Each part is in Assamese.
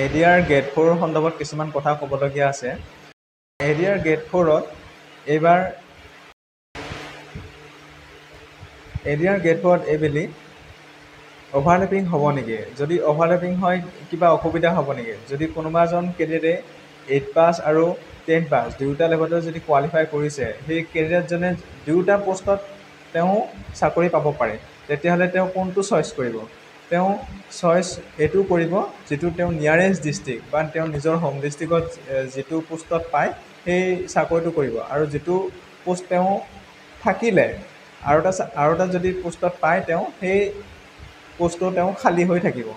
ADR Grade 4 সন্দৰ্ভত কিছুমান কথা ক'বলগীয়া আছে। ADR Grade 4ত এইবাৰ ADR Grade 4ত এইবেলি অভাৰলেপিং হ'ব নেকি? যদি অভাৰলেপিং হয় কিবা অসুবিধা হ'ব নেকি? যদি কোনোবা এজন কেণ্ডিডেটে 8 পাছ আৰু 10 পাছ দুয়োটা লেভেলতে যদি কোৱালিফাই কৰিছে, সেই কেণ্ডিডেটজনে দুয়োটা পোষ্টত তেওঁ চাকৰি পাব পাৰে। তেতিয়াহ'লে তেওঁ কোনটো চইচ কৰিব? তেওঁ চইচ এইটো কৰিব যিটো তেওঁ নিয়াৰেষ্ট ডিষ্ট্ৰিক্ট বা তেওঁ নিজৰ হোম ডিষ্ট্ৰিক্টত যিটো পোষ্টত পায় সেই চাকৰিটো কৰিব। আৰু যিটো পোষ্ট তেওঁ থাকিলে আৰু এটা যদি পোষ্টত পায় তেওঁ সেই পোষ্টটো তেওঁ খালী হৈ থাকিব।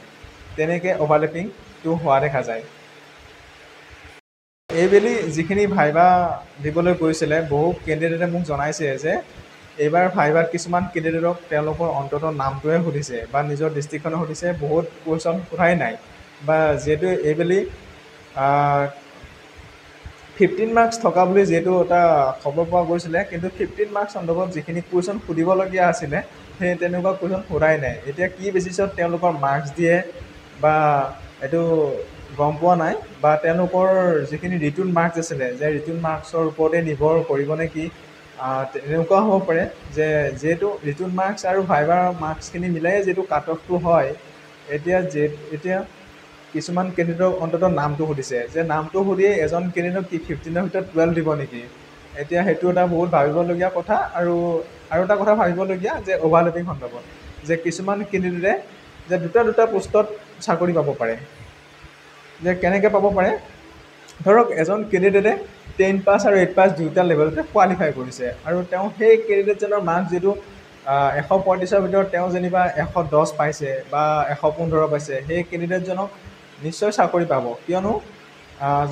তেনেকৈ অভাৰলেপিংটো হোৱা দেখা যায়। এইবেলি যিখিনি ভাইবা দিবলৈ গৈছিলে বহু কেণ্ডিডেটে মোক জনাইছে যে এইবাৰ ভাইবাত কিছুমান কেণ্ডিডেটক তেওঁলোকৰ অন্ততঃ নামটোৱে সুধিছে বা নিজৰ ডিষ্ট্ৰিক্টখনে সুধিছে, বহুত কুৱেশ্যন সোধাই নাই। বা যিহেতু এইবেলি 15 মাৰ্কছ থকা বুলি যিহেতু এটা খবৰ পোৱা গৈছিলে, কিন্তু 15 মাৰ্কছ সন্দৰ্ভত যিখিনি কুৱেশ্যন সুধিবলগীয়া আছিলে সেই তেনেকুৱা কুৱেশ্যন সোধাই নাই। এতিয়া কি বেচিছত তেওঁলোকৰ মাৰ্কছ দিয়ে বা এইটো গম পোৱা নাই, বা তেওঁলোকৰ যিখিনি ৰিটাৰ্ণ মাৰ্কছ আছিলে যে ৰিটাৰ্ণ মাৰ্কছৰ ওপৰতে নিৰ্ভৰ কৰিব নে কি, তেনেকুৱা হ'ব পাৰে যে যিহেতু ৰিটাৰ্ণ মাৰ্কছ আৰু ভাইবাৰ মাৰ্কছখিনি মিলাই যিটো কাট অফটো হয়, এতিয়া কিছুমান কেণ্ডিডেটক অন্ততঃ নামটো সুধিছে যে নামটো সুধিয়ে এজন কেণ্ডিডেটক কি 15ৰ ভিতৰত 12 দিব নেকি? এতিয়া সেইটো এটা বহুত ভাবিবলগীয়া কথা। আৰু এটা কথা ভাবিবলগীয়া যে অভাৰলেপিং সন্দৰ্ভত যে কিছুমান কেণ্ডিডেটে যে দুটা পোষ্টত চাকৰি পাব পাৰে। যে কেনেকৈ পাব পাৰে? ধৰক এজন কেণ্ডিডেটে 10 পাছ আৰু 8 পাছ দুয়োটা লেভেলতে কোৱালিফাই কৰিছে আৰু তেওঁ সেই কেণ্ডিডেটজনৰ মাৰ্কছ যিটো 135ৰ ভিতৰত তেওঁ যেনিবা 110 পাইছে বা 115 পাইছে, সেই কেণ্ডিডেটজনক নিশ্চয় চাকৰি পাব। কিয়নো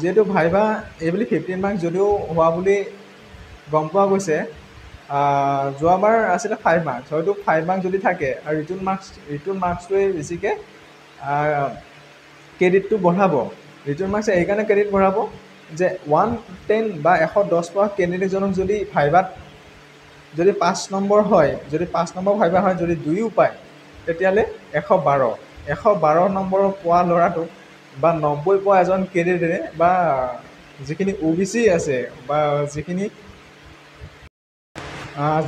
যিহেতু ভাইবা এইবুলি 15 মাৰ্কছ যদিও হোৱা বুলি গম পোৱা গৈছে, যোৱাবাৰ আছিলে 5 মাৰ্কছ, হয়তো 5 মাৰ্কছ যদি থাকে আৰু ৰিটাৰ্ণ মাৰ্কছটোৱে বেছিকৈ ক্ৰেডিটটো বঢ়াব। ৰিটাৰ্ণ মাৰ্কছে এইকাৰণে ক্ৰেডিট বঢ়াব যে 110 বা 110 পোৱা কেণ্ডিডেটজনক যদি ভাইবাত যদি 5 নম্বৰ হয়, যদি 5 নম্বৰ ভাইবা হয়, যদি 2ও পায়, তেতিয়াহ'লে 112 নম্বৰ পোৱা ল'ৰাটোক বা 90 পোৱা এজন কেণ্ডিডেটে বা যিখিনি OBC আছে বা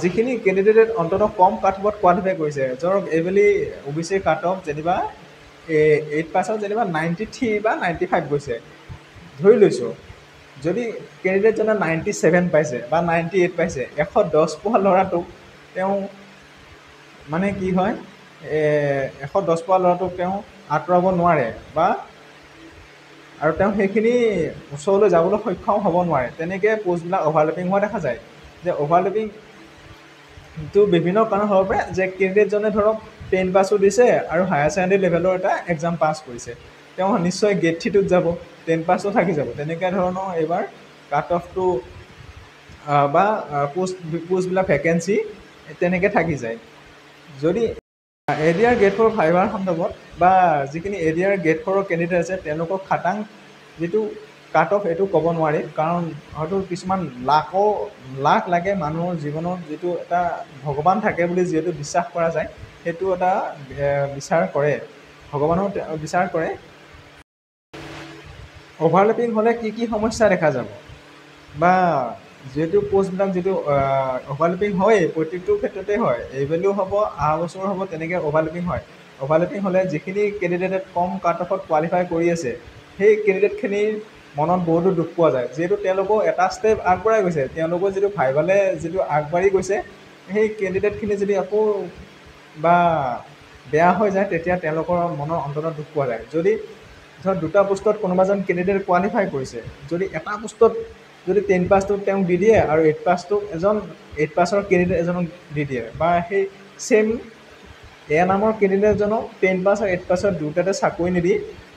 যিখিনি কেণ্ডিডেটে অন্ততঃ কম কাট অফত কোৱালিফাই কৰিছে, ধৰক এইবেলি OBC কাট অফ যেনিবা 8 পাছত যেনিবা 93 বা 95 গৈছে ধৰি লৈছোঁ। যদি কেণ্ডিডেটজনে 97 পাইছে বা 98 পাইছে, 110 পোৱা ল'ৰাটোক তেওঁ মানে কি হয়, 110 পোৱা ল'ৰাটোক তেওঁ আঁতৰাব নোৱাৰে বা আৰু তেওঁ সেইখিনি ওচৰলৈ যাবলৈ সক্ষম হ'ব নোৱাৰে। তেনেকৈ পোষ্টবিলাক অভাৰলেপিং হোৱা দেখা যায়। যে অভাৰলেপিংটো বিভিন্ন কাৰণ হ'ব পাৰে যে কেণ্ডিডেটজনে ধৰক 10 পাছো দিছে আৰু হায়াৰ ছেকেণ্ডেৰী লেভেলৰ এটা এক্সাম পাছ কৰিছে, তেওঁ নিশ্চয় গ্ৰেড 3টোত যাব, 10 পাছো থাকি যাব। তেনেকুৱা ধৰণৰ এইবাৰ কাট অফটো বা পোষ্টবিলাক ভেকেঞ্চি তেনেকৈ থাকি যায়। যদি ADR Grade 4 ভাইবাৰ সন্দৰ্ভত বা যিখিনি ADR Grade 4ৰ কেণ্ডিডেট আছে তেওঁলোকৰ খাটাং যিটো কাট অফ এইটো ক'ব নোৱাৰি, কাৰণ হয়তো কিছুমান লাখ লাগে মানুহৰ জীৱনত, যিটো এটা ভগৱান থাকে বুলি যিহেতু বিশ্বাস কৰা যায়, সেইটো এটা বিচাৰ কৰে, ভগৱানেও বিচাৰ কৰে। অভাৰলেপিং হ'লে কি কি সমস্যা দেখা যাব বা যিহেতু পোষ্টবিলাক যিটো অভাৰলেপিং হয়েই, প্ৰত্যেকটো ক্ষেত্ৰতে হয়, এইবেলিও হ'ব, অহা বছৰো হ'ব, তেনেকৈ অভাৰলেপিং হয়। অভাৰলেপিং হ'লে যিখিনি কেণ্ডিডেটে কম কাট অফত কোৱালিফাই কৰি আছে, সেই কেণ্ডিডেটখিনিৰ মনত বহুতো দুখ পোৱা যায়, যিহেতু তেওঁলোকেও এটা ষ্টেপ আগবঢ়াই গৈছে, তেওঁলোকৰ যিটো ভাইবালে যিটো আগবাঢ়ি গৈছে, সেই কেণ্ডিডেটখিনি যদি আকৌ বা বেয়া হৈ যায়, তেতিয়া তেওঁলোকৰ মনৰ অন্তৰত দুখ পোৱা যায়। যদি ধৰক দুটা পোষ্টত কোনোবা এজন কেণ্ডিডেট কোৱালিফাই কৰিছে, যদি এটা পোষ্টত যদি 10 পাছটোক তেওঁক দি দিয়ে আৰু 8 পাছটোক 8 পাছৰ কেণ্ডিডেট এজনক দি দিয়ে, বা সেই ছেইম নামৰ কেণ্ডিডেটজনক 10 পাছ আৰু 8 পাছৰ দুটাতে চাকৰি নিদি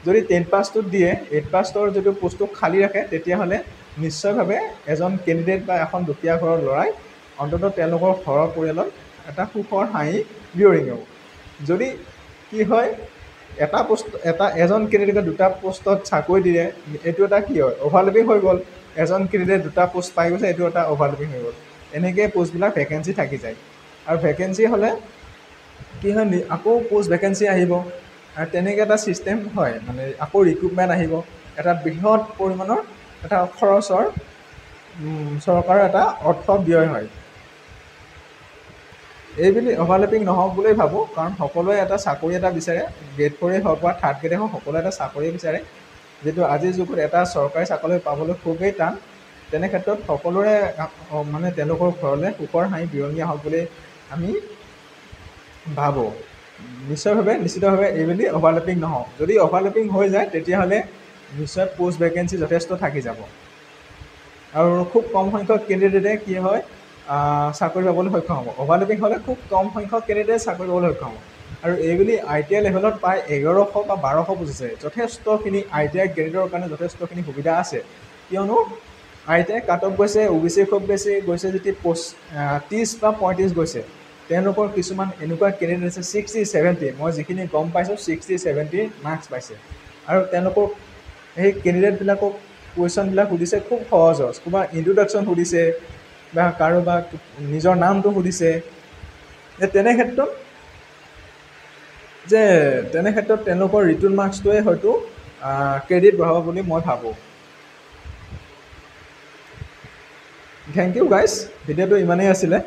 যদি 10 পাছটোত দিয়ে, 8 পাছৰ যিটো পোষ্টটো খালী ৰাখে, তেতিয়াহ'লে নিশ্চয়ভাৱে এজন কেণ্ডিডেট বা এখন দুখীয়া ঘৰৰ ল'ৰাই অন্ততঃ তেওঁলোকৰ ঘৰৰ পৰিয়ালত এটা সুখৰ হাঁহি বিয়ৰি যাব। যদি কি হয়, এজন কেণ্ডিডেটে দুটা পোষ্টত চাকৰি দিয়ে, এইটো এটা কি হয়, অভাৰলেপিং হৈ গ'ল। এজন কেণ্ডিডেট দুটা পোষ্ট পাই গৈছে, এইটো এটা অভাৰলেপিং হৈ গ'ল। এনেকৈ পোষ্টবিলাক ভেকেঞ্চি থাকি যায়। আৰু ভেকেঞ্চি হ'লে কি হয়, আকৌ পোষ্ট ভেকেঞ্চি আহিব, আৰু তেনেকৈ এটা ছিষ্টেম হয় মানে আকৌ ৰিক্ৰুটমেণ্ট আহিব এটা বৃহৎ পৰিমাণৰ এটা খৰচৰ চৰকাৰৰ এটা অৰ্থ ব্যয় হয় এইবুলি অভাৰলেপিং নহওক বুলিয়েই ভাবোঁ কাৰণ সকলোৱে এটা চাকৰি এটা বিচাৰে গ্ৰেড 4 হওক বা থাৰ্ড গ্ৰেডে হওক সকলোৱে এটা চাকৰি বিচাৰে যিটো আজিৰ যুগত এটা চৰকাৰী চাকৰি পাবলৈ খুবেই টান তেনে ক্ষেত্ৰত সকলোৰে মানে তেওঁলোকৰ ঘৰলৈ সুখৰ হাঁহি বিৰঙি আহক বুলি আমি ভাবোঁ নিশ্চিতভাৱে এইবুলি অভাৰলেপিং নহওক যদি অভাৰলেপিং হৈ যায় তেতিয়াহ'লে নিশ্চয় পোষ্ট ভেকেঞ্চি যথেষ্ট থাকি যাব আৰু খুব কম সংখ্যক কেণ্ডিডেটে কি হয় চাকৰি পাবলৈ সক্ষম হ'ব অভাৰলেপিং হ'লে খুব কম সংখ্যক কেণ্ডিডেটে চাকৰি পাবলৈ সক্ষম হ'ব আৰু এইবুলি ITI লেভেলত প্ৰায় 1100 বা 1200 বুজিছে যথেষ্টখিনি ITI কেণ্ডিডেটৰ কাৰণে যথেষ্টখিনি সুবিধা আছে কিয়নো ITI কাট অফ গৈছে OBC খুব বেছি গৈছে যদি 30 বা 35 গৈছে তেওঁলোকৰ কিছুমান এনেকুৱা কেণ্ডিডেট আছে 60-70 মই যিখিনি গম পাইছোঁ 60-70 মাৰ্কছ পাইছে আৰু তেওঁলোকক সেই কেণ্ডিডেটবিলাকক কুৱেশ্যনবিলাক সুধিছে খুব সহজ ক'ৰবা ইণ্ট্ৰডাকশ্যন সুধিছে বা কাৰোবাক নিজৰ নামটো সুধিছে তেনে ক্ষেত্ৰত তেওঁলোকৰ ৰিটাৰ্ণ মাৰ্কছটোৱে হয়তো ক্ৰেডিট বঢ়াব বুলি মই ভাবোঁ থেংক ইউ গাইজ ভিডিঅ'টো ইমানেই আছিলে